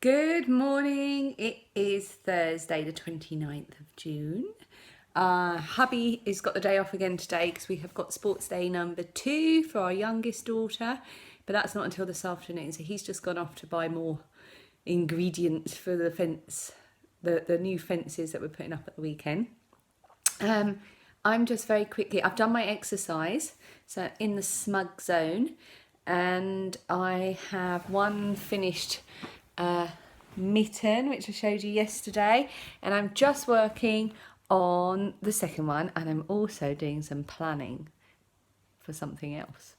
Good morning. It is Thursday, the 29th of June. Hubby has got the day off again today because we have got sports day number 2 for our youngest daughter, but that's not until this afternoon. So he's just gone off to buy more ingredients for the fence, the new fences that we're putting up at the weekend. I'm just very quickly, I've done my exercise, so in the smug zone, and I have one finished mitten, which I showed you yesterday, and I'm just working on the second one, and I'm also doing some planning for something else.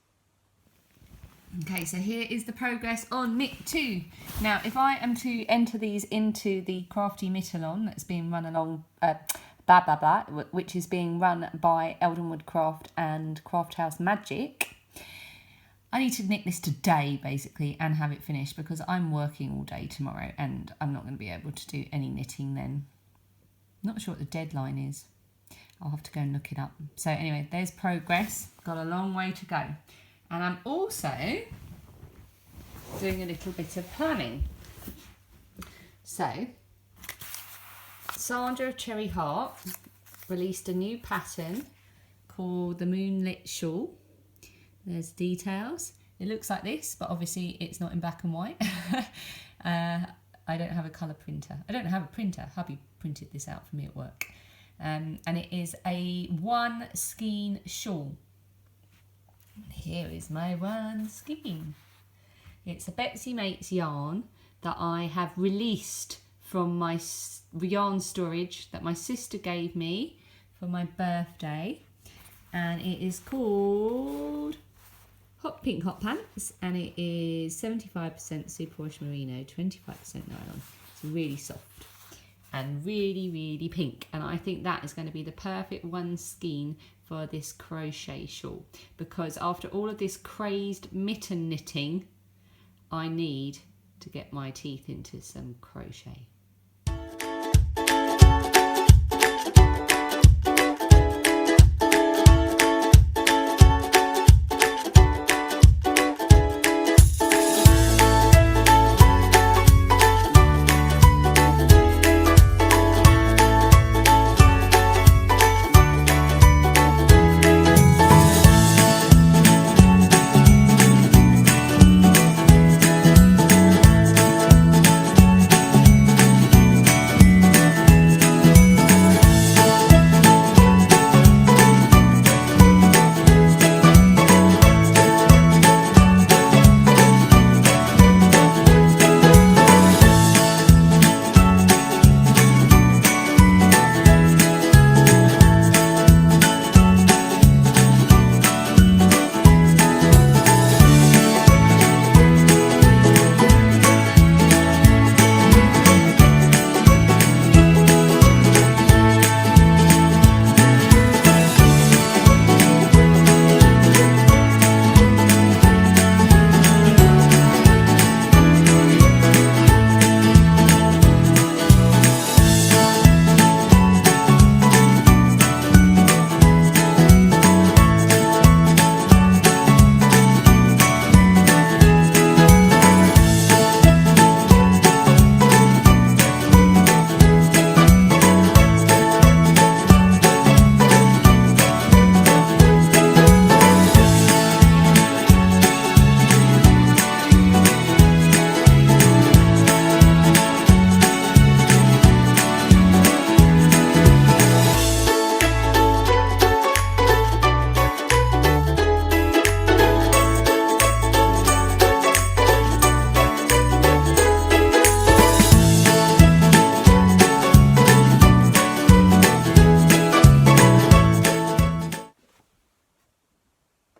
Okay, so here is the progress on mitt 2. Now, if I am to enter these into the Crafty Mitten that's being run along, which is being run by Eldenwood Craft and Craft House Magic, I need to knit this today, basically, and have it finished because I'm working all day tomorrow and I'm not going to be able to do any knitting then. Not sure what the deadline is. I'll have to go and look it up. So anyway, there's progress. Got a long way to go. And I'm also doing a little bit of planning. So, Sandra of Cherry Heart released a new pattern called the Moonlit Shawl. There's details. It looks like this, but obviously it's not in black and white. I don't have a colour printer. I don't have a printer. Hubby printed this out for me at work. And it is a one skein shawl. Here is my one skein. It's a Betsy Mates yarn that I have released from my yarn storage that my sister gave me for my birthday. And it is called Hot Pink Hot Pants, and it is 75% superwash merino, 25% nylon. It's really soft and really, really pink. And I think that is going to be the perfect one skein for this crochet shawl, because after all of this crazed mitten knitting, I need to get my teeth into some crochet.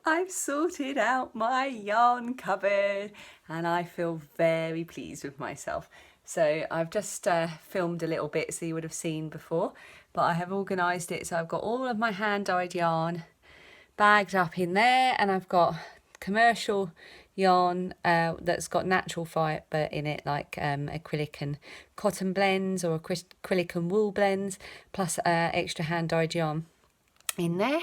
I've sorted out my yarn cupboard and I feel very pleased with myself. So I've just filmed a little bit, so you would have seen before, but I have organised it so I've got all of my hand-dyed yarn bagged up in there, and I've got commercial yarn that's got natural fibre in it, like acrylic and cotton blends or acrylic and wool blends, plus extra hand-dyed yarn in there.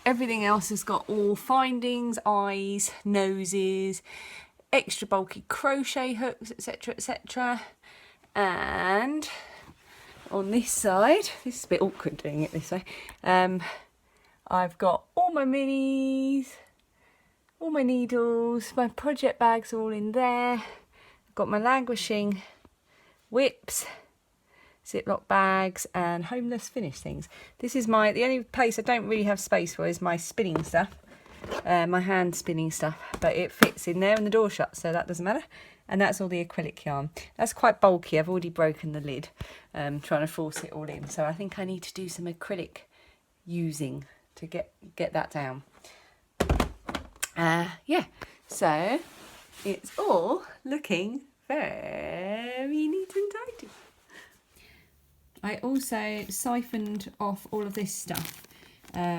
Everything else has got all findings, eyes, noses, extra bulky crochet hooks, etc, etc. And on this side, this is a bit awkward doing it this way, I've got all my minis, all my needles, my project bags all in there. I've got my languishing whips, Ziploc bags and homeless finish things. This is the only place I don't really have space for is my spinning stuff, my hand spinning stuff, but it fits in there and the door shuts, so that doesn't matter. And that's all the acrylic yarn. That's quite bulky. I've already broken the lid, trying to force it all in. So I think I need to do some acrylic using to get that down. Yeah, so it's all looking very neat and tidy. I also siphoned off all of this stuff,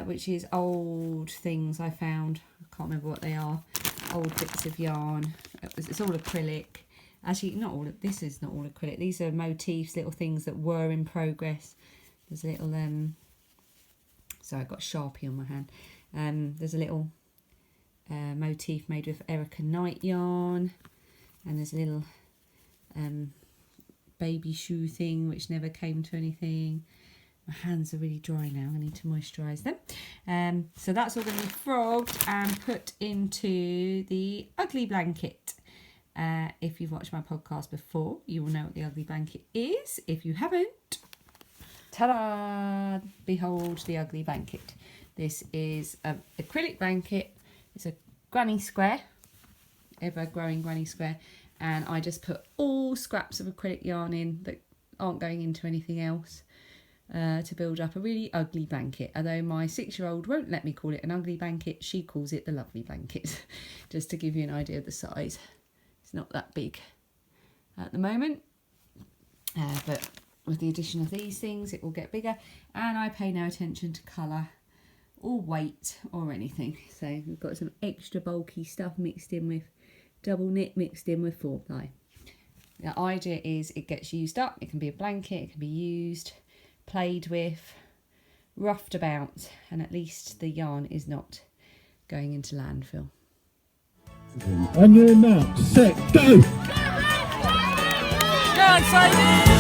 which is old things I found. I can't remember what they are. Old bits of yarn. It's all acrylic. Actually, not all of this is not all acrylic. These are motifs, little things that were in progress. There's a little sorry, I got Sharpie on my hand. There's a little motif made with Erica Knight yarn, and there's a little baby shoe thing which never came to anything. My hands are really dry now, I need to moisturise them. So that's all going to be frogged and put into the ugly blanket. If you've watched my podcast before, you will know what the ugly blanket is. If you haven't, ta-da! Behold the ugly blanket. This is an acrylic blanket. It's a granny square, ever-growing granny square, and I just put all scraps of acrylic yarn in that aren't going into anything else. To build up a really ugly blanket. Although my 6-year-old won't let me call it an ugly blanket, she calls it the lovely blanket. Just to give you an idea of the size. It's not that big at the moment, but with the addition of these things it will get bigger, and I pay no attention to colour or weight or anything. So we've got some extra bulky stuff mixed in with double knit, mixed in with 4-ply. The idea is it gets used up. It can be a blanket, it can be used, played with, roughed about, and at least the yarn is not going into landfill. On your mark, set, go! Go, Simon!